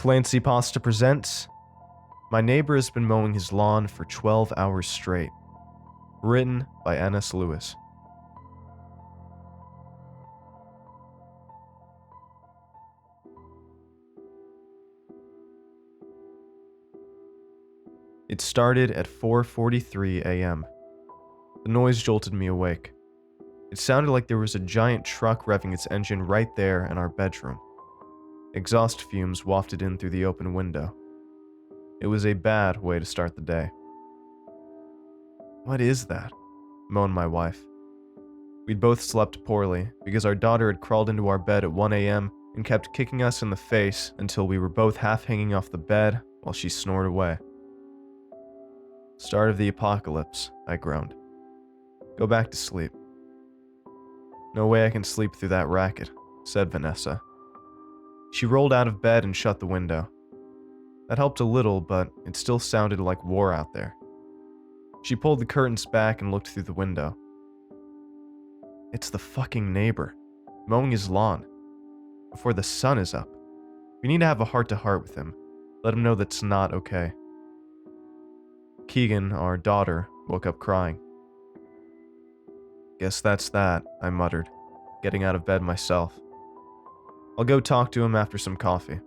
ClancyPasta presents My Neighbor Has Been Mowing His Lawn for 12 Hours Straight. Written by nslewis. It started at 4:43 a.m. The noise jolted me awake. It sounded like there was a giant truck revving its engine right there in our bedroom. Exhaust fumes wafted in through the open window. It was a bad way to start the day. "What is that?" moaned my wife. We'd both slept poorly because our daughter had crawled into our bed at 1 a.m. and kept kicking us in the face until we were both half hanging off the bed while she snored away. "Start of the apocalypse," I groaned. "Go back to sleep." "No way I can sleep through that racket," said Vanessa. She rolled out of bed and shut the window. That helped a little, but it still sounded like war out there. She pulled the curtains back and looked through the window. "It's the fucking neighbor, mowing his lawn, before the sun is up. We need to have a heart-to-heart with him, let him know that's not okay." Keegan, our daughter, woke up crying. "Guess that's that," I muttered, getting out of bed myself. "I'll go talk to him after some coffee."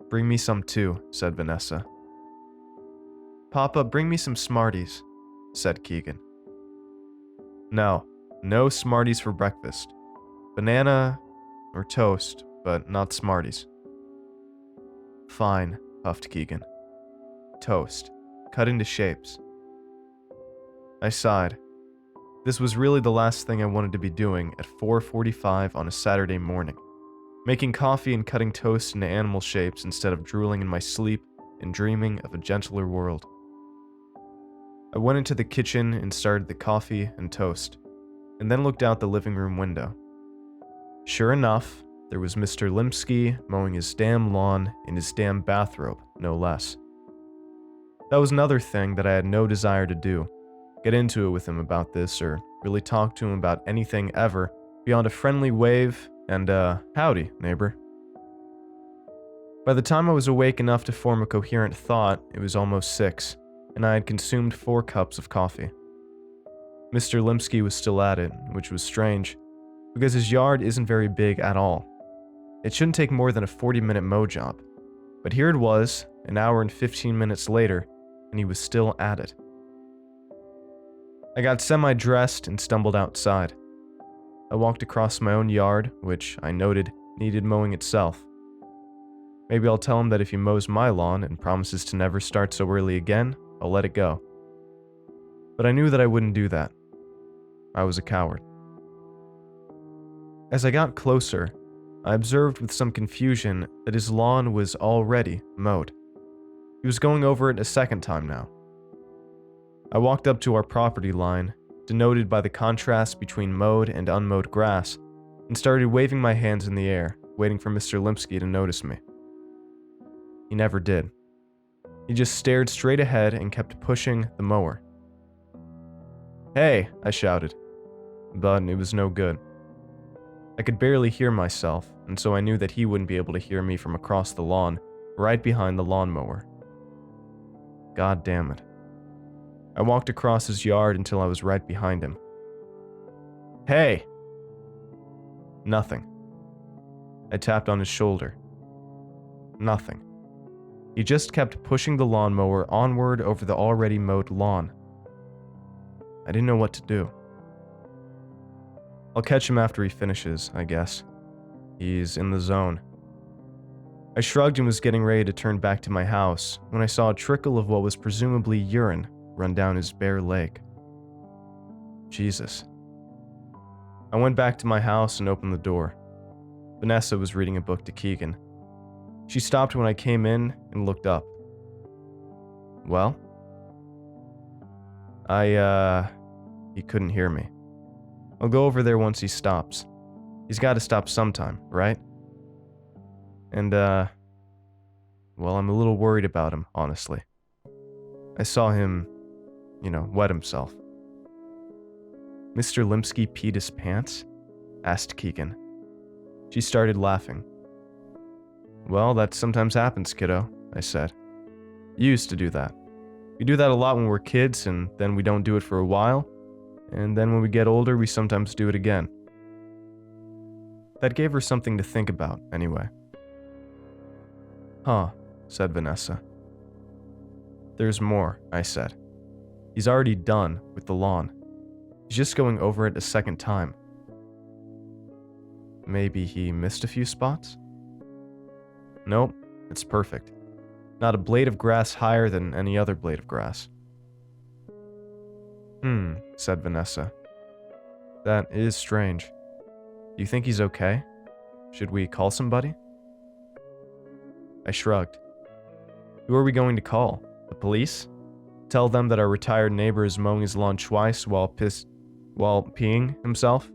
"Bring me some too," said Vanessa. "Papa, bring me some Smarties," said Keegan. No Smarties for breakfast. Banana or toast, but not Smarties." "Fine," puffed Keegan. "Toast, cut into shapes." I sighed. This was really the last thing I wanted to be doing at 4:45 on a Saturday morning. Making coffee and cutting toast into animal shapes instead of drooling in my sleep and dreaming of a gentler world. I went into the kitchen and started the coffee and toast, and then looked out the living room window. Sure enough, there was Mr. Limsky mowing his damn lawn in his damn bathrobe, no less. That was another thing that I had no desire to do. Get into it with him about this, or really talk to him about anything ever beyond a friendly wave and howdy, neighbor. By the time I was awake enough to form a coherent thought, it was almost 6, and I had consumed 4 cups of coffee. Mr. Limsky was still at it, which was strange, because his yard isn't very big at all. It shouldn't take more than a 40-minute mow job, but here it was, an hour and 15 minutes later, and he was still at it. I got semi-dressed and stumbled outside. I walked across my own yard, which I noted needed mowing itself. Maybe I'll tell him that if he mows my lawn and promises to never start so early again, I'll let it go. But I knew that I wouldn't do that. I was a coward. As I got closer, I observed with some confusion that his lawn was already mowed. He was going over it a second time now. I walked up to our property line, denoted by the contrast between mowed and unmowed grass, and started waving my hands in the air, waiting for Mr. Limsky to notice me. He never did. He just stared straight ahead and kept pushing the mower. "Hey," I shouted, but it was no good. I could barely hear myself, and so I knew that he wouldn't be able to hear me from across the lawn, right behind the lawnmower. God damn it. I walked across his yard until I was right behind him. "Hey!" Nothing. I tapped on his shoulder. Nothing. He just kept pushing the lawnmower onward over the already mowed lawn. I didn't know what to do. I'll catch him after he finishes, I guess. He's in the zone. I shrugged and was getting ready to turn back to my house when I saw a trickle of what was presumably urine run down his bare leg. Jesus. I went back to my house and opened the door. Vanessa was reading a book to Keegan. She stopped when I came in and looked up. "Well?" He couldn't hear me. "I'll go over there once he stops. He's got to stop sometime, right? And, well, I'm a little worried about him, honestly. I saw him, wet himself." "Mr. Limsky peed his pants?" asked Keegan. She started laughing. Well, that sometimes happens, kiddo, I said. You used to do that. We do that a lot when we're kids, and then we don't do it for a while, and then when we get older, we sometimes do it again. That gave her something to think about, anyway. Huh, said Vanessa. There's more, I said. He's already done with the lawn. He's just going over it a second time. Maybe he missed a few spots? Nope, it's perfect. Not a blade of grass higher than any other blade of grass. Said Vanessa. That is strange. Do you think he's okay? Should we call somebody? I shrugged. Who are we going to call? The police? Tell them that our retired neighbor is mowing his lawn twice while peeing himself?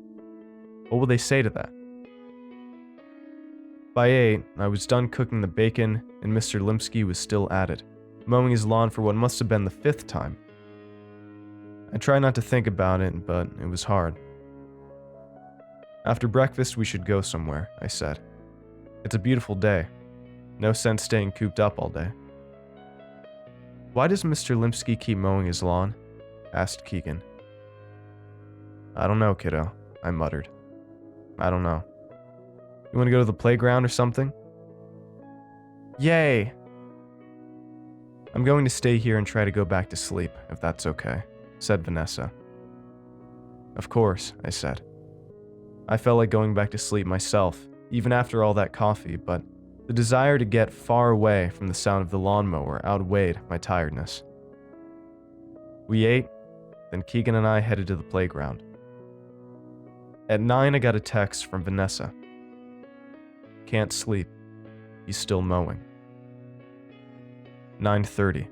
What will they say to that? By 8, I was done cooking the bacon, and Mr. Limsky was still at it, mowing his lawn for what must have been the 5th time. I tried not to think about it, but it was hard. After breakfast, we should go somewhere, I said. It's a beautiful day. No sense staying cooped up all day. Why does Mr. Limsky keep mowing his lawn? Asked Keegan. I don't know, kiddo, I muttered. I don't know. You want to go to the playground or something? Yay! I'm going to stay here and try to go back to sleep, if that's okay, said Vanessa. Of course, I said. I felt like going back to sleep myself, even after all that coffee, but the desire to get far away from the sound of the lawnmower outweighed my tiredness. We ate, then Keegan and I headed to the playground. At 9, I got a text from Vanessa. Can't sleep. He's still mowing. 9:30.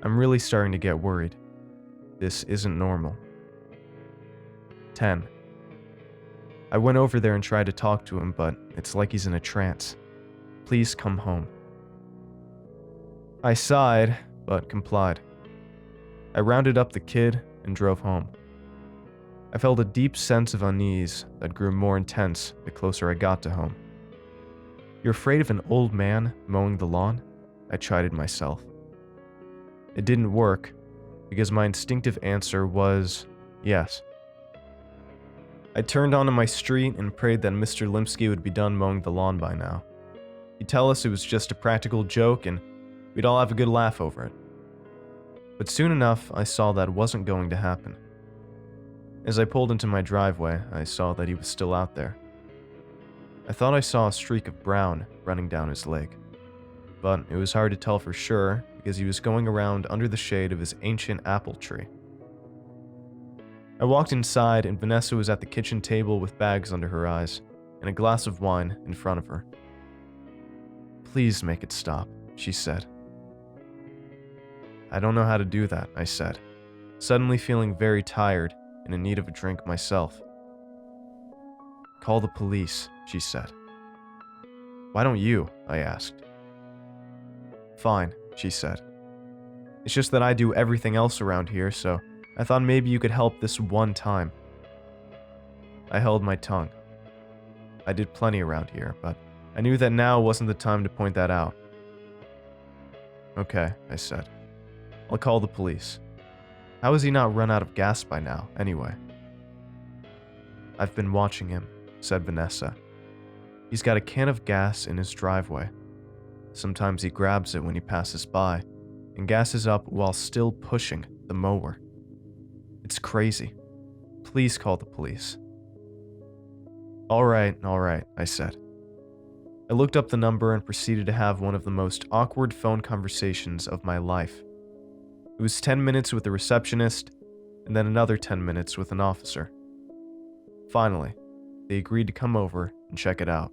I'm really starting to get worried. This isn't normal. 10. I went over there and tried to talk to him, but it's like he's in a trance. Please come home. I sighed, but complied. I rounded up the kid and drove home. I felt a deep sense of unease that grew more intense the closer I got to home. You're afraid of an old man mowing the lawn? I chided myself. It didn't work, because my instinctive answer was yes. I turned onto my street and prayed that Mr. Limsky would be done mowing the lawn by now. He'd tell us it was just a practical joke and we'd all have a good laugh over it. But soon enough, I saw that wasn't going to happen. As I pulled into my driveway, I saw that he was still out there. I thought I saw a streak of brown running down his leg, but it was hard to tell for sure because he was going around under the shade of his ancient apple tree. I walked inside and Vanessa was at the kitchen table with bags under her eyes and a glass of wine in front of her. Please make it stop, she said. I don't know how to do that, I said, suddenly feeling very tired and in need of a drink myself. Call the police, she said. Why don't you? I asked. Fine, she said. It's just that I do everything else around here, so I thought maybe you could help this one time. I held my tongue. I did plenty around here, but I knew that now wasn't the time to point that out. Okay, I said. I'll call the police. How has he not run out of gas by now, anyway? I've been watching him, said Vanessa. He's got a can of gas in his driveway. Sometimes he grabs it when he passes by and gasses up while still pushing the mower. It's crazy. Please call the police. All right, I said. I looked up the number and proceeded to have one of the most awkward phone conversations of my life. It was 10 minutes with the receptionist, and then another 10 minutes with an officer. Finally, they agreed to come over and check it out.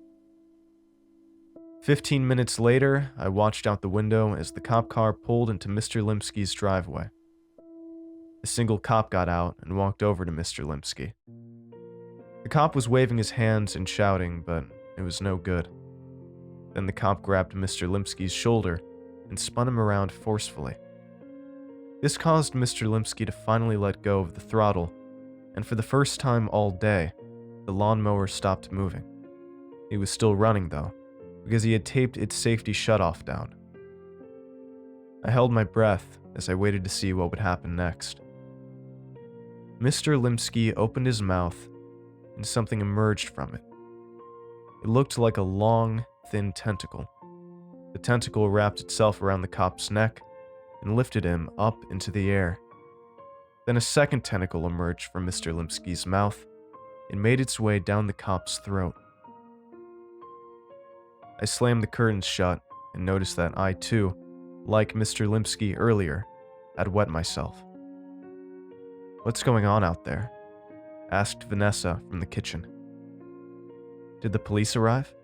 15 minutes later, I watched out the window as the cop car pulled into Mr. Limsky's driveway. A single cop got out and walked over to Mr. Limsky. The cop was waving his hands and shouting, but it was no good. Then the cop grabbed Mr. Limsky's shoulder and spun him around forcefully. This caused Mr. Limsky to finally let go of the throttle, and for the first time all day, the lawnmower stopped moving. He was still running though, because he had taped its safety shutoff down. I held my breath as I waited to see what would happen next. Mr. Limsky opened his mouth and something emerged from it. It looked like a long, thin tentacle. The tentacle wrapped itself around the cop's neck and lifted him up into the air. Then a second tentacle emerged from Mr. Limsky's mouth and made its way down the cop's throat. I slammed the curtains shut and noticed that I, too, like Mr. Limsky earlier, had wet myself. "What's going on out there?" asked Vanessa from the kitchen. "Did the police arrive?"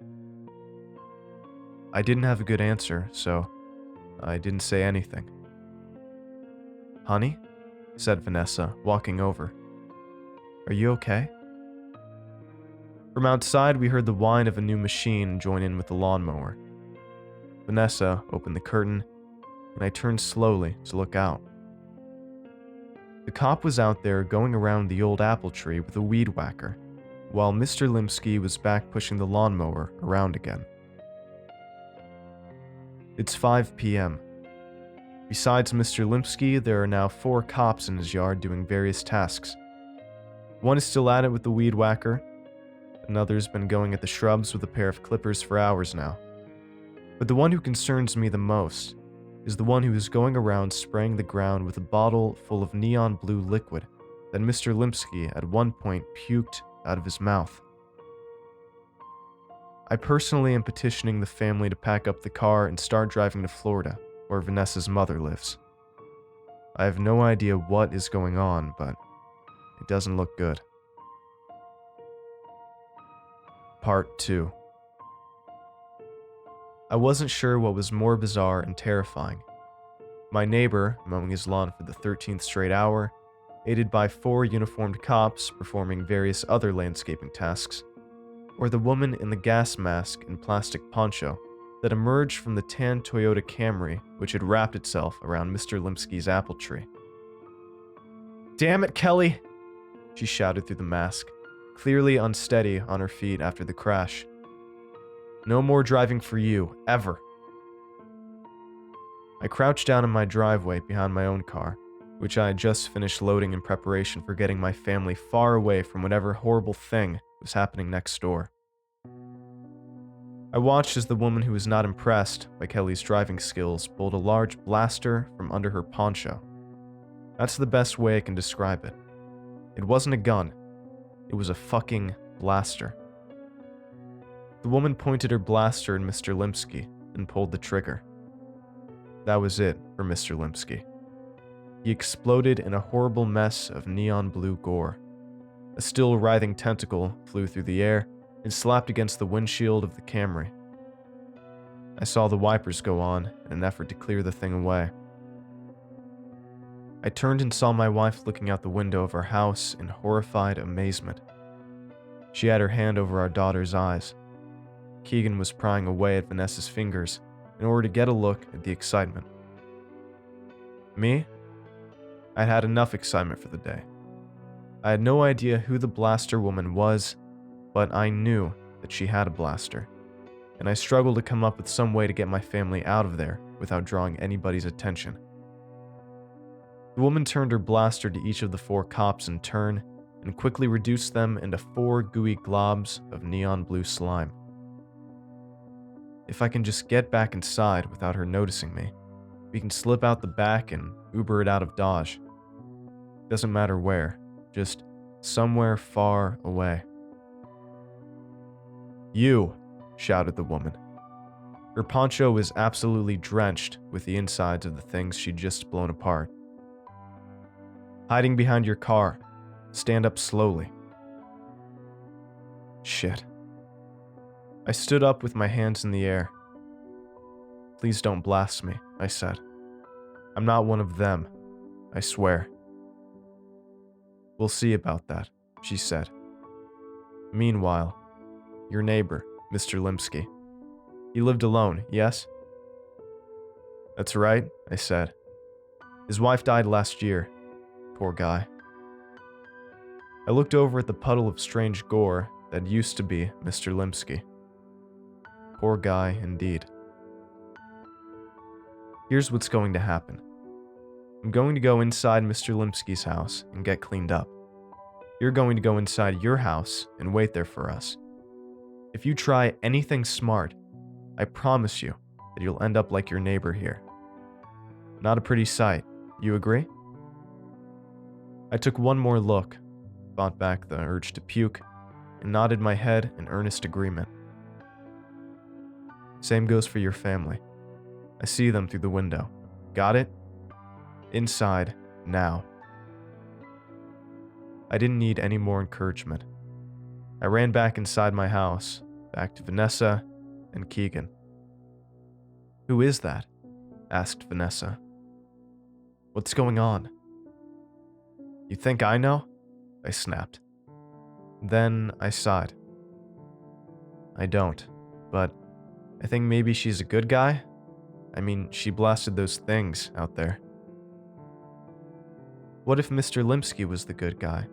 I didn't have a good answer, so I didn't say anything. "Honey?" said Vanessa, walking over. "Are you okay?" From outside, we heard the whine of a new machine join in with the lawnmower. Vanessa opened the curtain, and I turned slowly to look out. The cop was out there going around the old apple tree with a weed whacker, while Mr. Limsky was back pushing the lawnmower around again. It's 5 p.m. Besides Mr. Limsky, there are now 4 cops in his yard doing various tasks. One is still at it with the weed whacker. Another's been going at the shrubs with a pair of clippers for hours now. But the one who concerns me the most is the one who is going around spraying the ground with a bottle full of neon blue liquid that Mr. Limsky at one point puked out of his mouth. I personally am petitioning the family to pack up the car and start driving to Florida, where Vanessa's mother lives. I have no idea what is going on, but it doesn't look good. Part 2. I wasn't sure what was more bizarre and terrifying. My neighbor mowing his lawn for the 13th straight hour, aided by 4 uniformed cops performing various other landscaping tasks, or the woman in the gas mask and plastic poncho that emerged from the tan Toyota Camry which had wrapped itself around Mr. Limsky's apple tree. "Damn it, Kelly!" she shouted through the mask, clearly unsteady on her feet after the crash. "No more driving for you, ever." I crouched down in my driveway behind my own car, which I had just finished loading in preparation for getting my family far away from whatever horrible thing was happening next door. I watched as the woman who was not impressed by Kelly's driving skills pulled a large blaster from under her poncho. That's the best way I can describe it. It wasn't a gun. It was a fucking blaster. The woman pointed her blaster at Mr. Limsky and pulled the trigger. That was it for Mr. Limsky. He exploded in a horrible mess of neon blue gore. A still writhing tentacle flew through the air and slapped against the windshield of the Camry. I saw the wipers go on in an effort to clear the thing away. I turned and saw my wife looking out the window of our house in horrified amazement. She had her hand over our daughter's eyes. Keegan was prying away at Vanessa's fingers in order to get a look at the excitement. Me? I'd had enough excitement for the day. I had no idea who the blaster woman was, but I knew that she had a blaster, and I struggled to come up with some way to get my family out of there without drawing anybody's attention. The woman turned her blaster to each of the 4 cops in turn and quickly reduced them into 4 gooey globs of neon blue slime. If I can just get back inside without her noticing me, we can slip out the back and Uber it out of Dodge. Doesn't matter where, just somewhere far away. "You!" shouted the woman. Her poncho was absolutely drenched with the insides of the things she'd just blown apart. "Hiding behind your car. Stand up slowly." Shit. I stood up with my hands in the air. "Please don't blast me," I said. "I'm not one of them, I swear." "We'll see about that," she said. "Meanwhile, your neighbor, Mr. Limsky. He lived alone, yes?" "That's right," I said. "His wife died last year. Poor guy." I looked over at the puddle of strange gore that used to be Mr. Limsky. Poor guy, indeed. Here's what's going to happen. I'm going to go inside Mr. Limsky's house and get cleaned up. You're going to go inside your house and wait there for us. If you try anything smart, I promise you that you'll end up like your neighbor here. Not a pretty sight, you agree? I took one more look, fought back the urge to puke, and nodded my head in earnest agreement. Same goes for your family. I see them through the window. Got it? Inside, now. I didn't need any more encouragement. I ran back inside my house, back to Vanessa and Keegan. Who is that? Asked Vanessa. What's going on? You think I know? I snapped. Then I sighed. I don't, but I think maybe she's a good guy. I mean, she blasted those things out there. What if Mr. Limsky was the good guy?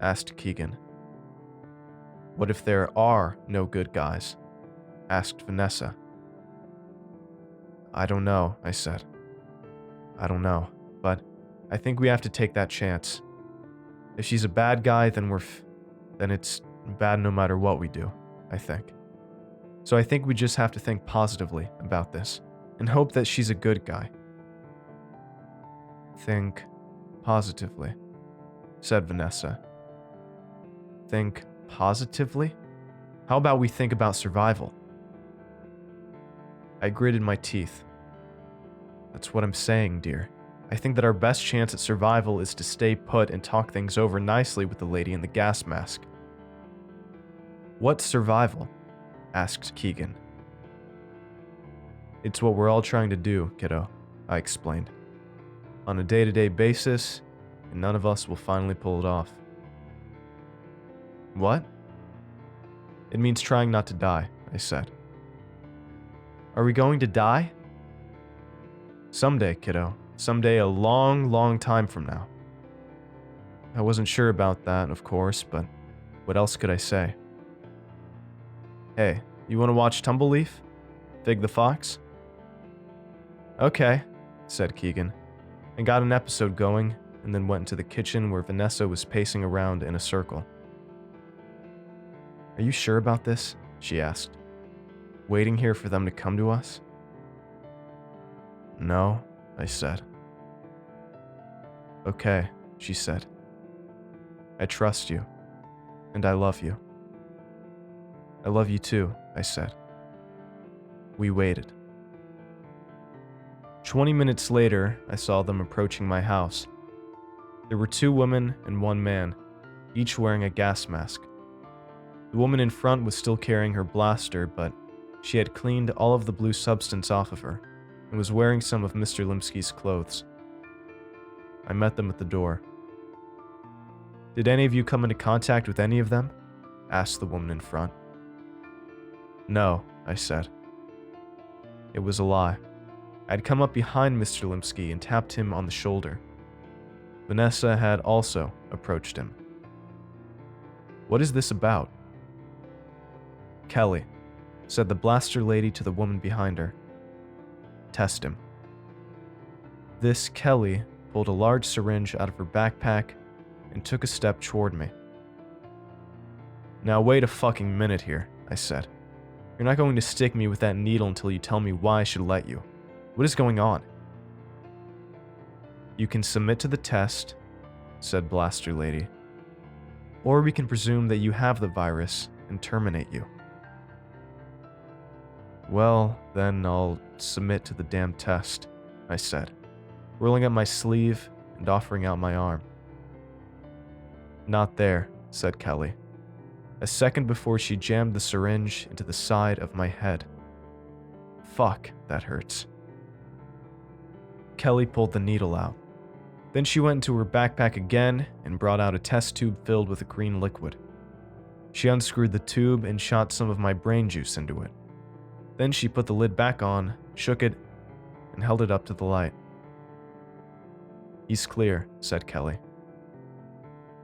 Asked Keegan. What if there are no good guys? Asked Vanessa. I don't know, I said. I don't know, but I think we have to take that chance. If she's a bad guy, then then it's bad no matter what we do, I think. So I think we just have to think positively about this and hope that she's a good guy. Think positively, said Vanessa. Think positively? How about we think about survival? I gritted my teeth. That's what I'm saying, dear. I think that our best chance at survival is to stay put and talk things over nicely with the lady in the gas mask. What's survival? Asked Keegan. It's what we're all trying to do, kiddo, I explained. On a day-to-day basis, and none of us will finally pull it off. What? It means trying not to die, I said. Are we going to die? Someday, kiddo. Someday a long, long time from now. I wasn't sure about that, of course, but what else could I say? Hey, you want to watch Tumbleleaf? Fig the Fox? Okay, said Keegan, and got an episode going, and then went into the kitchen where Vanessa was pacing around in a circle. Are you sure about this? She asked. Waiting here for them to come to us? No, I said. Okay, she said. I trust you, and I love you. I love you too, I said. We waited. 20 minutes later, I saw them approaching my house. There were 2 women and 1 man, each wearing a gas mask. The woman in front was still carrying her blaster, but she had cleaned all of the blue substance off of her and was wearing some of Mr. Limsky's clothes. I met them at the door. Did any of you come into contact with any of them? Asked the woman in front. No, I said. It was a lie. I'd come up behind Mr. Limsky and tapped him on the shoulder. Vanessa had also approached him. What is this about? Kelly, said the blaster lady to the woman behind her. Test him. This Kelly pulled a large syringe out of her backpack and took a step toward me. Now wait a fucking minute here, I said. You're not going to stick me with that needle until you tell me why I should let you. What is going on? You can submit to the test, said Blaster Lady. Or we can presume that you have the virus and terminate you. Well, then I'll submit to the damn test, I said, rolling up my sleeve and offering out my arm. Not there, said Kelly, a second before she jammed the syringe into the side of my head. Fuck, that hurts. Kelly pulled the needle out. Then she went into her backpack again and brought out a test tube filled with a green liquid. She unscrewed the tube and shot some of my brain juice into it. Then she put the lid back on, shook it, and held it up to the light. He's clear, said Kelly.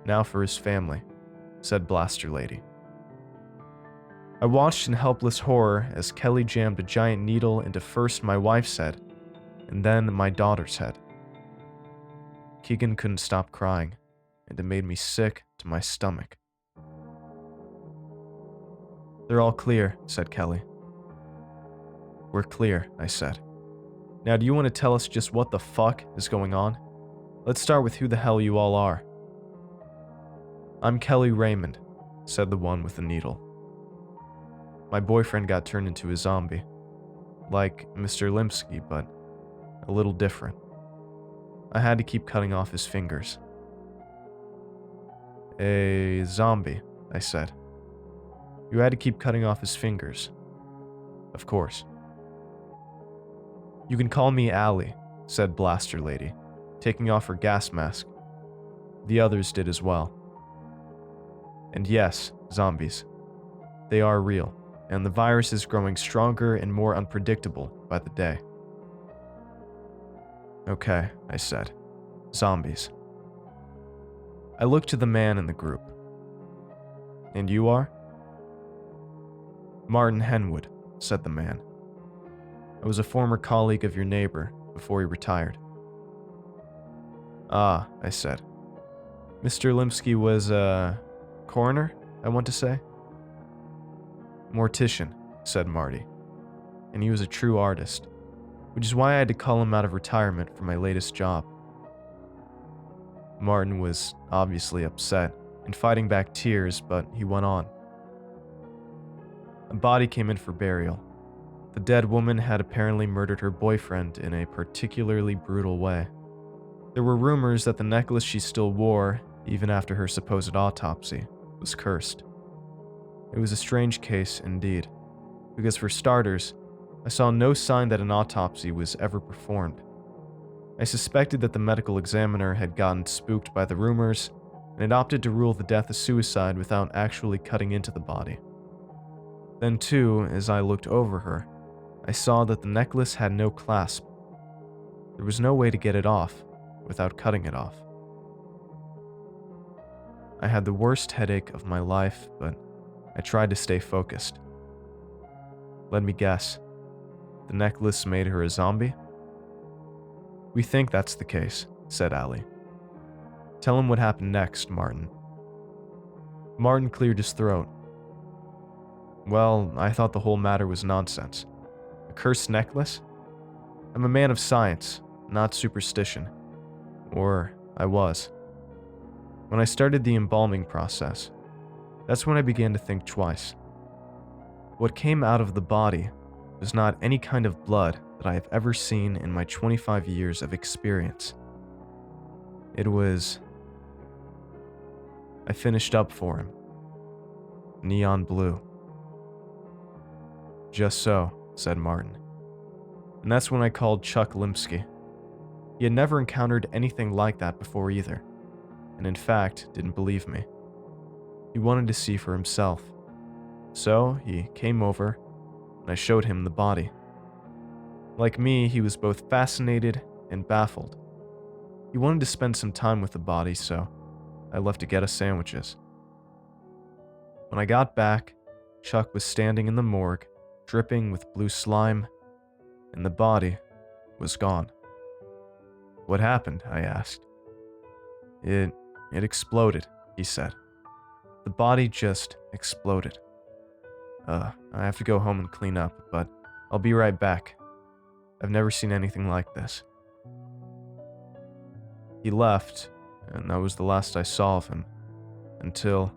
Now for his family, said Blaster Lady. I watched in helpless horror as Kelly jammed a giant needle into first my wife's head, and then my daughter's head. Keegan couldn't stop crying, and it made me sick to my stomach. "They're all clear," said Kelly. "We're clear," I said. "Now do you want to tell us just what the fuck is going on? Let's start with who the hell you all are." "I'm Kelly Raymond," said the one with the needle. "My boyfriend got turned into a zombie. Like Mr. Limsky, but a little different. I had to keep cutting off his fingers." "A zombie," I said. "You had to keep cutting off his fingers." "Of course." "You can call me Allie," said Blaster Lady, taking off her gas mask. The others did as well. "And yes, zombies. They are real, and the virus is growing stronger and more unpredictable by the day." "Okay," I said. "Zombies." I looked to the man in the group. "And you are?" "Martin Henwood," said the man. "I was a former colleague of your neighbor before he retired." "Ah," I said. "Mr. Limsky was a coroner, I want to say?" "Mortician," said Marty. "And he was a true artist, which is why I had to call him out of retirement for my latest job." Martin was obviously upset and fighting back tears, but he went on. "A body came in for burial. The dead woman had apparently murdered her boyfriend in a particularly brutal way. There were rumors that the necklace she still wore, even after her supposed autopsy, was cursed. It was a strange case indeed, because for starters, I saw no sign that an autopsy was ever performed. I suspected that the medical examiner had gotten spooked by the rumors and had opted to rule the death a suicide without actually cutting into the body. Then too, as I looked over her, I saw that the necklace had no clasp. There was no way to get it off without cutting it off. I had the worst headache of my life, but I tried to stay focused. Let me guess. The necklace made her a zombie? "We think that's the case," said Allie. "Tell him what happened next, Martin." Martin cleared his throat. "Well, I thought the whole matter was nonsense. A cursed necklace? I'm a man of science, not superstition. Or I was. When I started the embalming process, that's when I began to think twice. What came out of the body was not any kind of blood that I have ever seen in my 25 years of experience. It was... I finished up for him. Neon blue." "Just so," said Martin. "And that's when I called Chuck Limsky. He had never encountered anything like that before either, and in fact didn't believe me. He wanted to see for himself. So he came over, and I showed him the body. Like me, he was both fascinated and baffled. He wanted to spend some time with the body, so I left to get us sandwiches. When I got back, Chuck was standing in the morgue, dripping with blue slime, and the body was gone." "What happened?" I asked. It exploded," he said. "The body just exploded. I have to go home and clean up, but I'll be right back. I've never seen anything like this." He left, and that was the last I saw of him, until...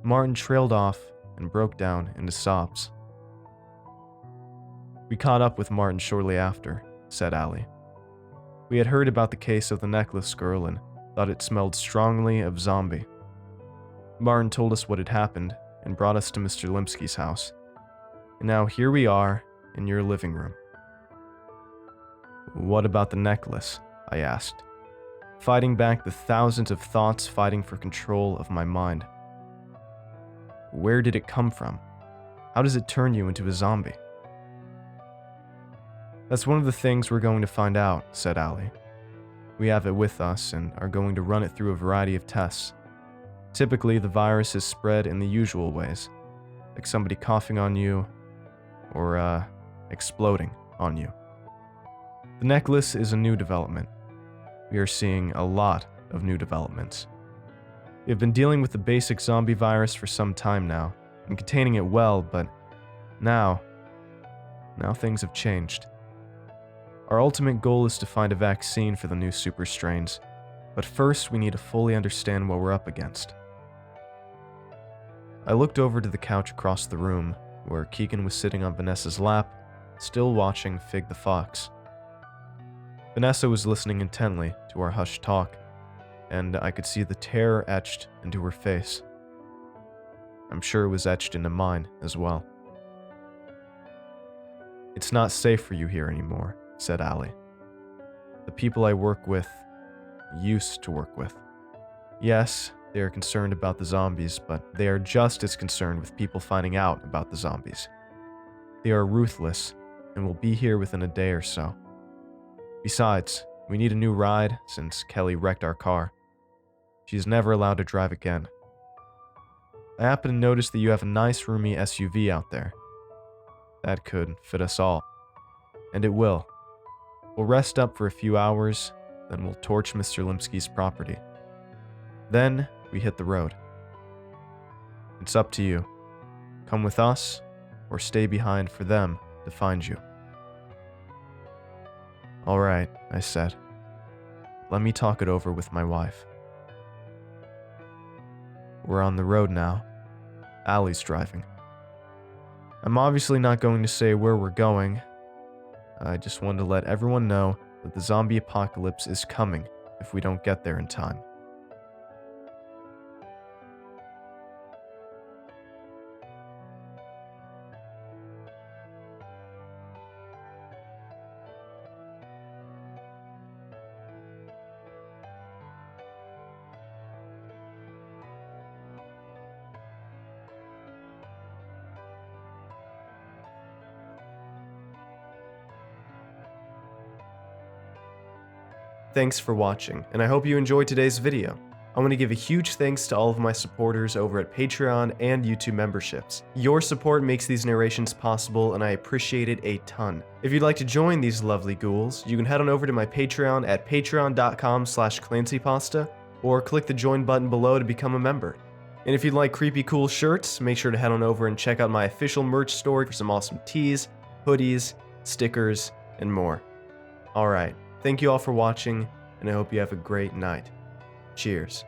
Martin trailed off and broke down into sobs. "We caught up with Martin shortly after," said Allie. "We had heard about the case of the necklace girl and thought it smelled strongly of zombie. Martin told us what had happened and brought us to Mr. Limsky's house. And now here we are in your living room." "What about the necklace?" I asked, fighting back the thousands of thoughts fighting for control of my mind. "Where did it come from? How does it turn you into a zombie?" "That's one of the things we're going to find out," said Allie. "We have it with us and are going to run it through a variety of tests. Typically, the virus is spread in the usual ways, like somebody coughing on you or exploding on you. The necklace is a new development. We are seeing a lot of new developments. We have been dealing with the basic zombie virus for some time now, and containing it well, but now things have changed. Our ultimate goal is to find a vaccine for the new super strains, but first we need to fully understand what we're up against. I looked over to the couch across the room, where Keegan was sitting on Vanessa's lap, still watching Fig the Fox. Vanessa was listening intently to our hushed talk, and I could see the terror etched into her face. I'm sure it was etched into mine as well. "It's not safe for you here anymore," said Allie. "The people I work with, used to work with. Yes, they are concerned about the zombies, but they are just as concerned with people finding out about the zombies. They are ruthless and will be here within a day or so. Besides, we need a new ride since Kelly wrecked our car. She is never allowed to drive again. I happen to notice that you have a nice roomy SUV out there. That could fit us all. And it will. We'll rest up for a few hours, then we'll torch Mr. Limsky's property. Then we hit the road. It's up to you. Come with us, or stay behind for them to find you." "All right," I said. "Let me talk it over with my wife." We're on the road now. Allie's driving. I'm obviously not going to say where we're going. I just wanted to let everyone know that the zombie apocalypse is coming if we don't get there in time. Thanks for watching, and I hope you enjoyed today's video. I want to give a huge thanks to all of my supporters over at Patreon and YouTube memberships. Your support makes these narrations possible, and I appreciate it a ton. If you'd like to join these lovely ghouls, you can head on over to my Patreon at patreon.com/ClancyPasta, or click the join button below to become a member. And if you'd like creepy cool shirts, make sure to head on over and check out my official merch store for some awesome tees, hoodies, stickers, and more. Alright. Thank you all for watching, and I hope you have a great night. Cheers.